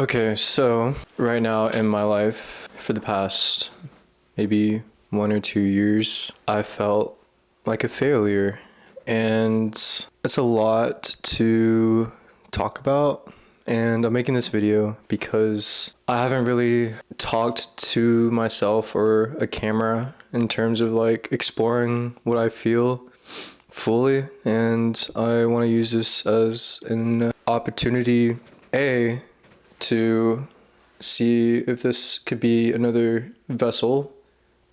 Okay, so right now in my life, for the past maybe 1 or 2 years, I felt like a failure. And it's a lot to talk about. And I'm making this video because I haven't really talked to myself or a camera in terms of like exploring what I feel fully. And I want to use this as an opportunity, A, to see if this could be another vessel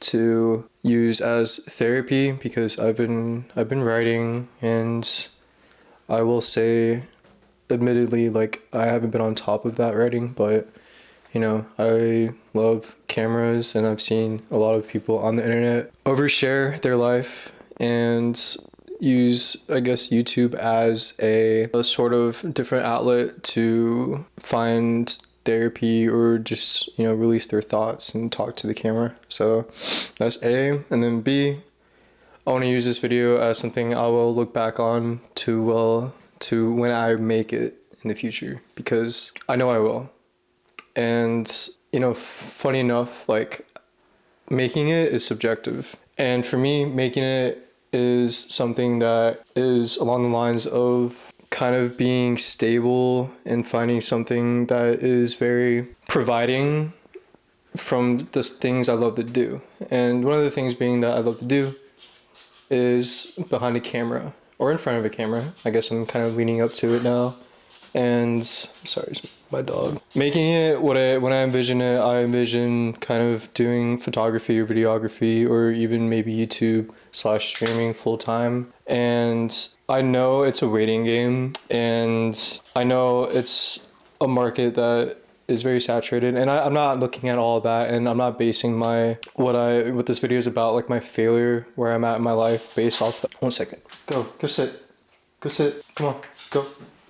to use as therapy, because I've been writing, and I will say, admittedly, like I haven't been on top of that writing, but I love cameras, and I've seen a lot of people on the internet overshare their life and use, I guess, YouTube as a sort of different outlet to find therapy or just, release their thoughts and talk to the camera. So that's A. And then B, I want to use this video as something I will look back on to when I make it in the future, because I know I will. And, funny enough, like, making it is subjective. And for me, making it is something that is along the lines of kind of being stable and finding something that is very providing from the things I love to do. And one of the things being that I love to do is behind a camera or in front of a camera. I guess I'm kind of leaning up to it now. And sorry, it's my dog. Making it when I envision it, I envision kind of doing photography or videography or even maybe YouTube / streaming full time. And I know it's a waiting game, and I know it's a market that is very saturated, and I'm not looking at all of that, and I'm not basing what this video is about, like my failure, where I'm at in my life, based off that. 1 second. Go sit, come on, go,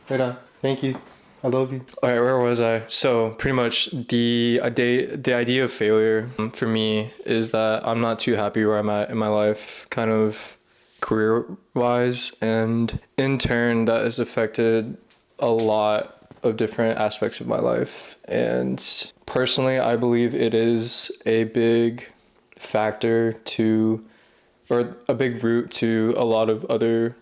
right on. Thank you. I love you. All right, where was I? So pretty much the idea of failure for me is that I'm not too happy where I'm at in my life, kind of career wise, and in turn that has affected a lot of different aspects of my life. And personally, I believe it is a big factor to, or a big root to, a lot of other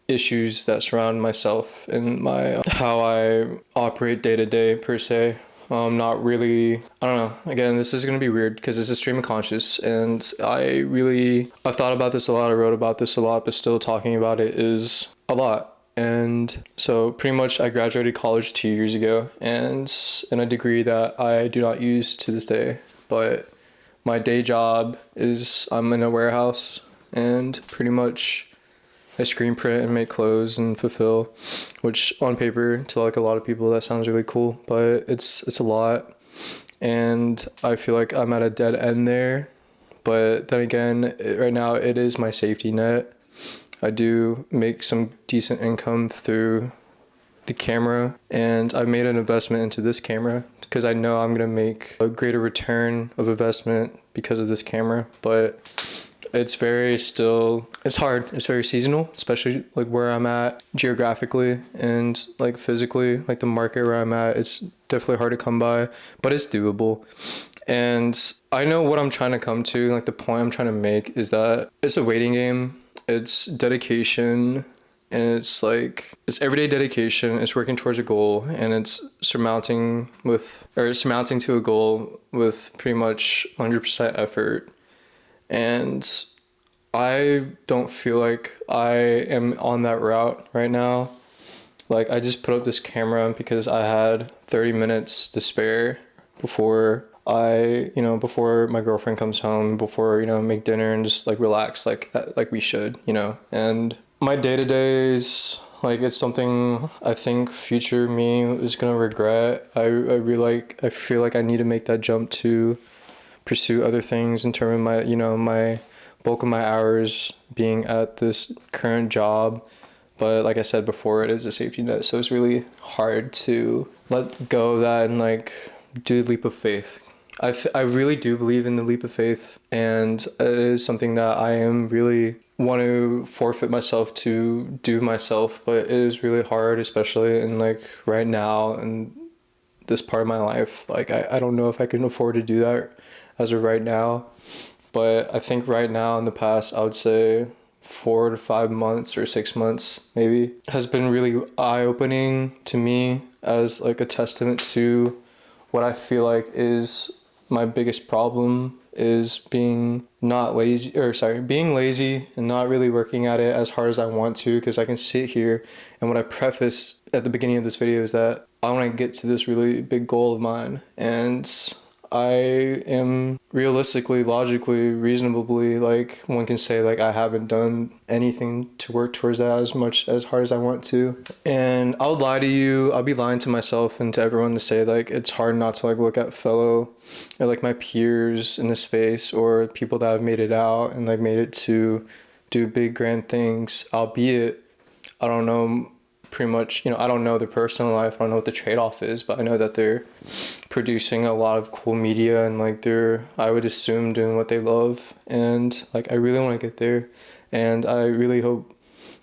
issues that surround myself and my how I operate day to day per se. Not really, I don't know. Again, this is gonna be weird because this is stream of conscious, and I've thought about this a lot. I wrote about this a lot, but still talking about it is a lot. And so pretty much I graduated college 2 years ago, and in a degree that I do not use to this day. But my day job is I'm in a warehouse, and pretty much I screen print and make clothes and fulfill, which on paper to like a lot of people that sounds really cool, but it's a lot, and I feel like I'm at a dead end there. But then again, right now it is my safety net. I do make some decent income through the camera, and I've made an investment into this camera because I know I'm gonna make a greater return of investment because of this camera. But it's hard. It's very seasonal, especially like where I'm at geographically and like physically, like the market where I'm at. It's definitely hard to come by, but it's doable. And I know what I'm trying to come to, like the point I'm trying to make is that it's a waiting game. It's dedication, and it's everyday dedication. It's working towards a goal, and it's surmounting to a goal with pretty much 100% effort. And I don't feel like I am on that route right now. Like, I just put up this camera because I had 30 minutes to spare before before my girlfriend comes home, before, make dinner and just like relax like we should. And my day-to-days, like, it's something I think future me is gonna regret. I feel like I need to make that jump to pursue other things in terms of my bulk of my hours being at this current job. But like I said before, it is a safety net, so it's really hard to let go of that and like do the leap of faith. I really do believe in the leap of faith, and it is something that I am really want to forfeit myself to do myself, but it is really hard, especially in like right now and this part of my life. Like I don't know if I can afford to do that as of right now, but I think right now in the past, I would say 4 to 5 months or 6 months maybe has been really eye-opening to me as like a testament to what I feel like is my biggest problem is being being lazy and not really working at it as hard as I want to, because I can sit here and what I prefaced at the beginning of this video is that I want to get to this really big goal of mine, and I am realistically, logically, reasonably, like one can say like I haven't done anything to work towards that as hard as I want to. And I'll lie to you, I'll be lying to myself and to everyone to say like it's hard not to like look at fellow or like my peers in the space or people that have made it out and like made it to do big grand things, albeit I don't know pretty much, I don't know their personal life, I don't know what the trade-off is, but I know that they're producing a lot of cool media and like they're, I would assume, doing what they love, and like I really want to get there, and I really hope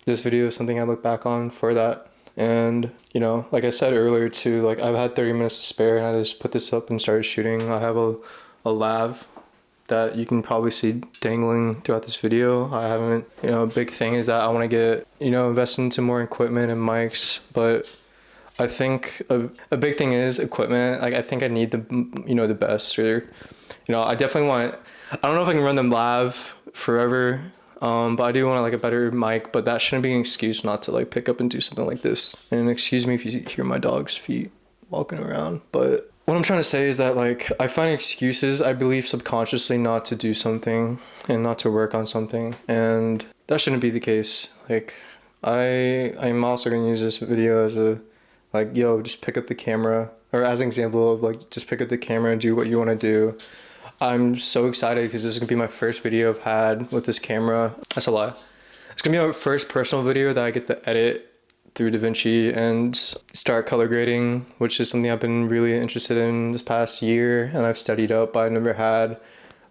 this video is something I look back on for that. And like I said earlier too, like I've had 30 minutes to spare and I just put this up and started shooting. I have a lav that you can probably see dangling throughout this video. I haven't, a big thing is that I want to get, invest into more equipment and mics, but I think a big thing is equipment. Like I think I need the, the best, or, I definitely want, I don't know if I can run them lav forever, but I do want like a better mic, but that shouldn't be an excuse not to like pick up and do something like this. And excuse me if you hear my dog's feet walking around, but what I'm trying to say is that like I find excuses, I believe subconsciously, not to do something and not to work on something, and that shouldn't be the case. Like I'm also going to use this video as a like, yo, just pick up the camera, or as an example of like just pick up the camera and do what you want to do. I'm so excited because this is going to be my first video I've had with this camera. That's a lie. It's going to be my first personal video that I get to edit through DaVinci and start color grading, which is something I've been really interested in this past year, and I've studied up, but I've never had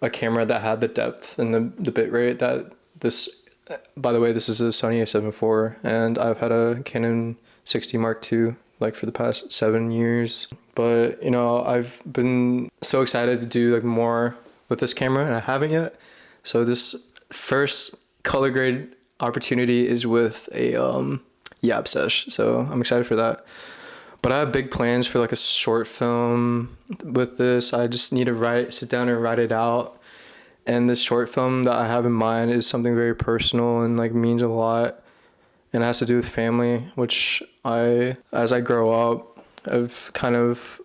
a camera that had the depth and the bit rate that this, by the way, this is a Sony a7 IV, and I've had a Canon 60 Mark II like for the past 7 years. But I've been so excited to do like more with this camera, and I haven't yet. So this first color grade opportunity is with a Yap Sesh, so I'm excited for that. But I have big plans for like a short film with this. I just need to sit down and write it out. And this short film that I have in mind is something very personal and like means a lot. And it has to do with family, which as I grow up, I've kind of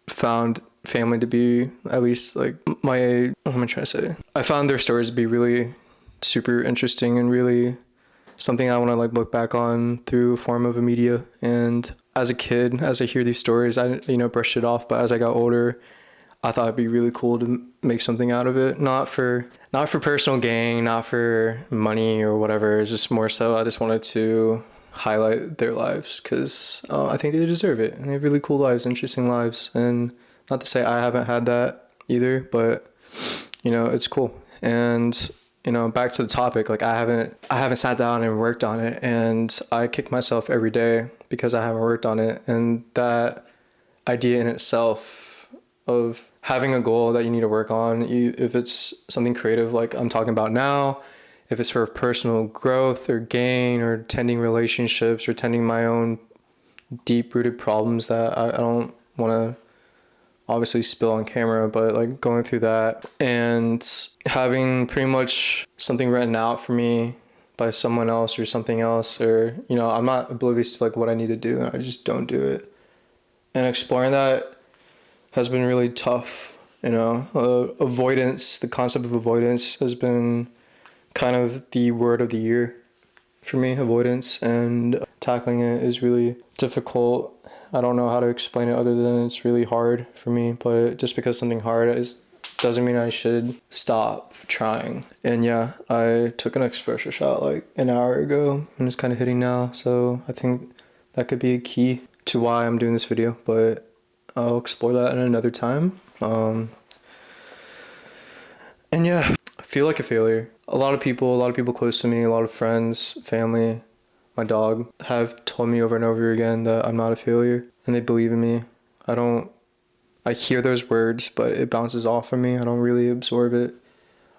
found family to be, at least like what am I trying to say? I found their stories to be really super interesting and really something I want to like look back on through a form of a media. And as a kid, as I hear these stories, I brushed it off, but as I got older, I thought it'd be really cool to make something out of it. Not for personal gain, not for money or whatever. It's just more so I just wanted to highlight their lives because I think they deserve it. And they have really cool lives, interesting lives. And not to say I haven't had that either, but it's cool. And back to the topic, like I haven't sat down and worked on it, and I kick myself every day because I haven't worked on it. And that idea in itself of having a goal that you need to work on, if it's something creative like I'm talking about now, if it's for personal growth or gain or tending relationships or tending my own deep-rooted problems that I don't want to obviously spill on camera, but like going through that and having pretty much something written out for me by someone else or something else, or I'm not oblivious to like what I need to do and I just don't do it. And exploring that has been really tough. Avoidance, the concept of avoidance has been kind of the word of the year for me, avoidance, and tackling it is really difficult. I don't know how to explain it other than it's really hard for me, but just because something hard doesn't mean I should stop trying. And yeah, I took an espresso shot like an hour ago and it's kind of hitting now, so I think that could be a key to why I'm doing this video, but I'll explore that in another time. And yeah, I feel like a failure. A lot of people close to me, a lot of friends, family, my dog, have told me over and over again that I'm not a failure, and they believe in me. I hear those words, but it bounces off of me. I don't really absorb it.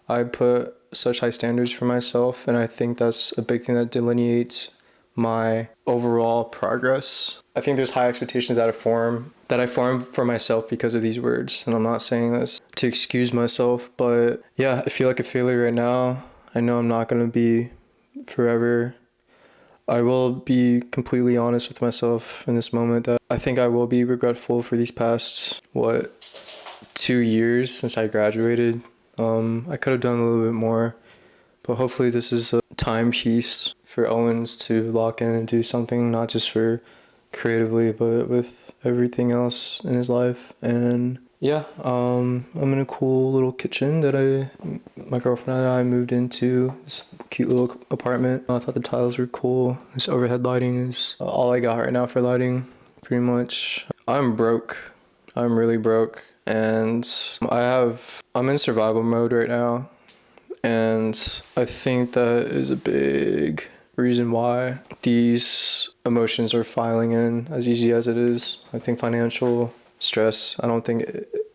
I put such high standards for myself, and I think that's a big thing that delineates my overall progress. I think there's high expectations that I form for myself because of these words, and I'm not saying this to excuse myself, but yeah, I feel like a failure right now. I know I'm not going to be forever. I will be completely honest with myself in this moment that I think I will be regretful for these past 2 years since I graduated. I could have done a little bit more, but hopefully this is a timepiece for Owens to lock in and do something, not just for creatively, but with everything else in his life. And yeah, I'm in a cool little kitchen that my girlfriend and I moved into, this cute little apartment. I thought the tiles were cool. This overhead lighting is all I got right now for lighting, pretty much. I'm broke. I'm really broke. And I'm in survival mode right now. And I think that is a big reason why these emotions are filing in as easy as it is. I think financial stress, I don't think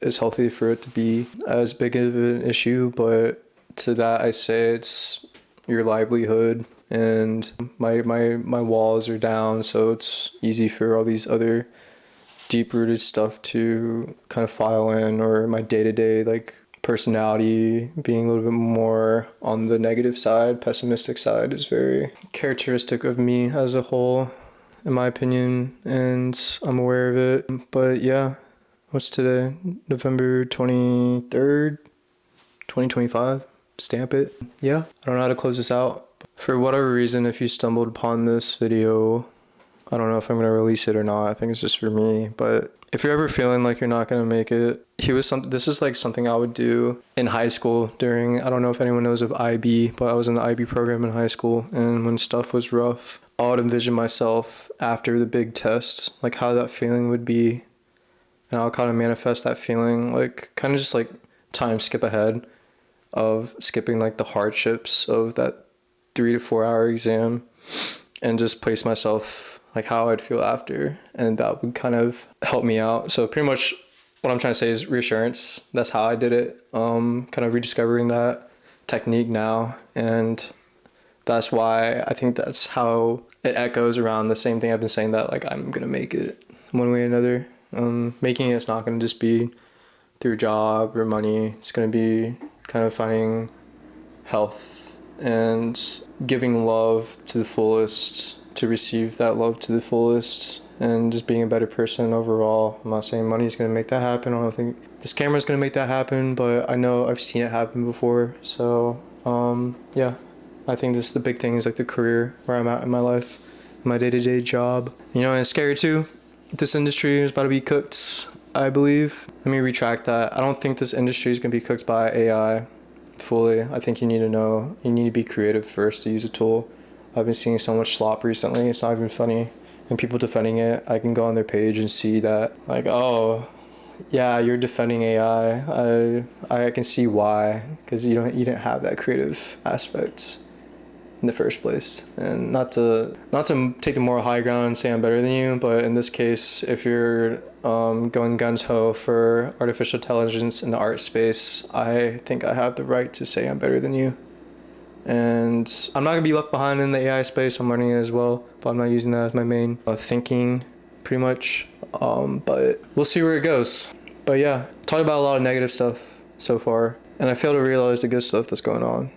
it's healthy for it to be as big of an issue, but to that I say it's your livelihood, and my walls are down, so it's easy for all these other deep-rooted stuff to kind of file in, or my day-to-day like personality being a little bit more on the negative side, pessimistic side is very characteristic of me as a whole, in my opinion, and I'm aware of it. But yeah, what's today? November 23rd, 2025. Stamp it. Yeah, I don't know how to close this out. For whatever reason, if you stumbled upon this video, I don't know if I'm going to release it or not. I think it's just for me. But if you're ever feeling like you're not going to make it, this is like something I would do in high school during, I don't know if anyone knows of IB, but I was in the IB program in high school. And when stuff was rough, I would envision myself after the big test, like how that feeling would be. And I'll kind of manifest that feeling, like kind of just like time skip ahead of skipping like the hardships of that 3 to 4 hour exam, and just place myself like how I'd feel after, and that would kind of help me out. So pretty much what I'm trying to say is reassurance. That's how I did it. Kind of rediscovering that technique now, and that's why I think that's how it echoes around the same thing I've been saying, that like I'm gonna make it one way or another. Making it's not gonna just be through job or money. It's gonna be kind of finding health and giving love to the fullest, to receive that love to the fullest, and just being a better person overall. I'm not saying money is going to make that happen. I don't think this camera is going to make that happen, but I know I've seen it happen before. So yeah, I think this is the big thing, is like the career where I'm at in my life, my day-to-day job. You know, and it's scary too. This industry is about to be cooked, I believe. Let me retract that. I don't think this industry is going to be cooked by AI fully. I think you need to be creative first to use a tool. I've been seeing so much slop recently, it's not even funny. And people defending it, I can go on their page and see that, like, oh, yeah, you're defending AI. I can see why, because you didn't have that creative aspect in the first place. And not to take the moral high ground and say I'm better than you, but in this case, if you're going guns ho for artificial intelligence in the art space, I think I have the right to say I'm better than you. And I'm not gonna be left behind in the AI space. I'm learning it as well, but I'm not using that as my main thinking, pretty much. But we'll see where it goes. But yeah, talked about a lot of negative stuff so far, and I fail to realize the good stuff that's going on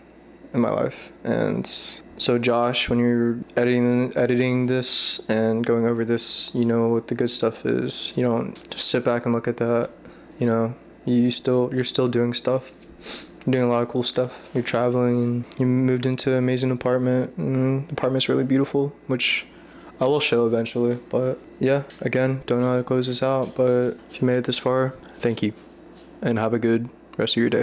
in my life. And so Josh, when you're editing this and going over this, you know what the good stuff is. You don't just sit back and look at that. You know, you're still doing stuff. You're doing a lot of cool stuff. You're traveling, and you moved into an amazing apartment. The apartment's really beautiful, which I will show eventually. But yeah, again, don't know how to close this out, but if you made it this far, thank you, and have a good rest of your day.